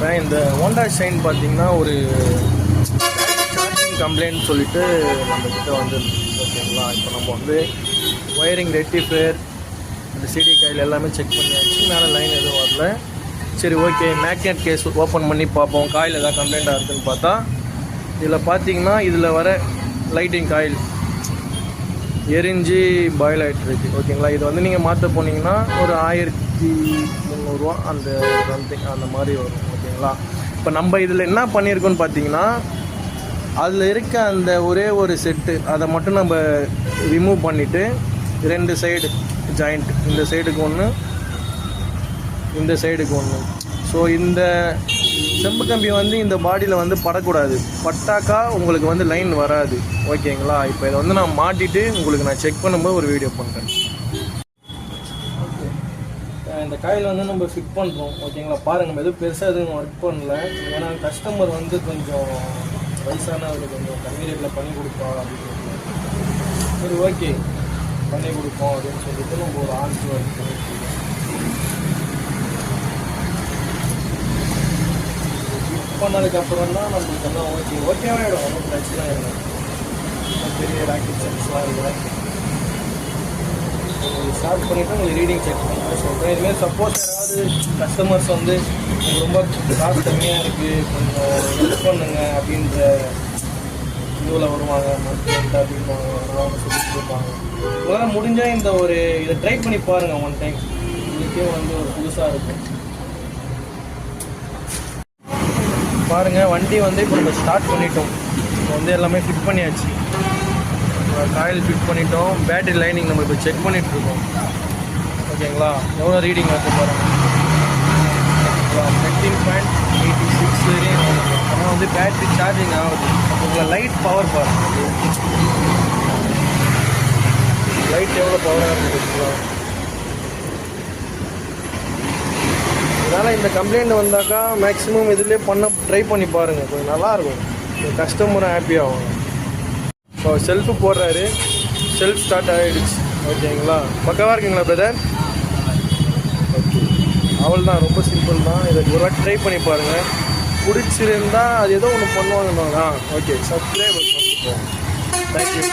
பண்ணுறேன். இந்த Honda shine பார்த்தீங்கன்னா ஒரு சார்ஜிங் கம்ப்ளைண்ட் சொல்லிட்டு நம்மக்கிட்ட வந்து ஓகேங்களா. இப்போ நம்ம வந்து ஒயரிங் ரெக்டிஃபையர் இந்த சிடி காயில் எல்லாமே செக் பண்ணியாச்சு, மேலே லைன் எதுவும் வரல. சரி ஓகே, மேக்னெட் கேஸ் ஓப்பன் பண்ணி பார்ப்போம் காயில் எதாவது கம்ப்ளைண்ட்டாக இருக்குதுன்னு பார்த்தா இதில் பார்த்தீங்கன்னா இதில் வர லைட்டிங் காயில் எரிஞ்சு பாயில் ஆகிட்டு இருக்கு ஓகேங்களா. இது வந்து நீங்கள் மாற்ற போனீங்கன்னா ஒரு 1300 அந்த சம்திங் அந்த மாதிரி வரும் ஓகேங்களா. இப்போ நம்ம இதில் என்ன பண்ணியிருக்கோன்னு பார்த்தீங்கன்னா அதில் இருக்க அந்த ஒரே ஒரு செட்டு அதை மட்டும் நம்ம ரிமூவ் பண்ணிவிட்டு 2 சைடு ஜாயிண்ட், இந்த சைடுக்கு ஒன்று, இந்த சைடுக்கு ஒன்று. ஸோ இந்த செம்பு கம்பி வந்து இந்த பாடியில் வந்து படக்கூடாது, பட்டாக்கா உங்களுக்கு வந்து லைன் வராது ஓகேங்களா. இப்போ இதை வந்து நான் மாட்டிட்டு உங்களுக்கு நான் செக் பண்ணும்போது ஒரு வீடியோ பண்ணுறேன். ஓகே, இந்த காயில் வந்து நம்ம ஃபிட் பண்ணுறோம் ஓகேங்களா. பாருங்கள், நம்ம எதுவும் பெருசாக எதுவும் ஒர்க் பண்ணல, ஏன்னா கஸ்டமர் வந்து கொஞ்சம் வயசானவர், கொஞ்சம் கம்மி ரேட்டில் பண்ணி கொடுப்போம் அப்படின்னு. சரி ஓகே பண்ணி கொடுப்போம் அப்படின்னு சொல்லிட்டு நம்ம ஒரு ஆன்சர் ஒர்க் பண்ணிட்டு பண்ணதுக்கப்புறம் தான் நம்மளுக்கு எல்லாம் ஓகேவாக ஆகிடும், ஒன்றும் பிரச்சனை இல்லை. பெரிய ராக்கெட் சென்ஸ்லாம் இல்லை. ஸ்டார்ட் பண்ணிவிட்டு உங்களுக்கு ரீடிங் செக் பண்ணி சொல்கிறேன். இதுமாதிரி சப்போஸ் யாராவது கஸ்டமர்ஸ் வந்து ரொம்ப காசு கம்மியாக இருக்குது, கொஞ்சம் ஹெல்ப் பண்ணுங்க அப்படின்ற இதுவில் வருவாங்க, மந்த் அப்படின்வாங்க, அவங்க சொல்லிட்டு இருப்பாங்க. உங்களால் முடிஞ்சால் இந்த ஒரு இதை ட்ரை பண்ணி பாருங்கள் ஒன் டைம், இதுக்கே வந்து ஒரு புதுசாக இருக்கும். பாருங்கள், வண்டி வந்து இப்போ நம்ம ஸ்டார்ட் பண்ணிட்டோம். இப்போ வந்து எல்லாமே ஃபிட் பண்ணியாச்சு, காயில் ஃபிட் பண்ணிட்டோம். பேட்டரி லைனிங் நம்ம இப்போ செக் பண்ணிகிட்ருக்கோம் ஓகேங்களா. எவ்வளோ ரீடிங் வந்து பாருங்கள், 13.86 வரையும். ஆனால் வந்து பேட்டரி சார்ஜிங் ஆகுது. உங்களை லைட் பவர் பாருங்கள், லைட் எவ்வளோ பவராக இருக்குங்களா. அதனால் இந்த கம்ப்ளைண்ட் வந்தாக்கா மேக்ஸிமம் இதிலே ட்ரை பண்ணி பாருங்கள், கொஞ்சம் நல்லாயிருக்கும், கஸ்டமரும் ஹாப்பியாகும். ஸோ செல்ஃபு போடுறாரு, செல்ஃப் ஸ்டார்ட் ஆகிடுச்சு ஓகேங்களா. பக்கவாக இருக்குங்களா பிரதர்? ஓகே, அவள் தான், ரொம்ப சிம்பிள் தான். இதை ஒரு வாட்டி ட்ரை பண்ணி பாருங்கள், பிடிச்சிருந்தால் அது ஏதோ ஒன்று பண்ணுவாங்க. ஓகே, சப்ஸ்கிரைப் பண்ணிப்போம். தேங்க்யூ.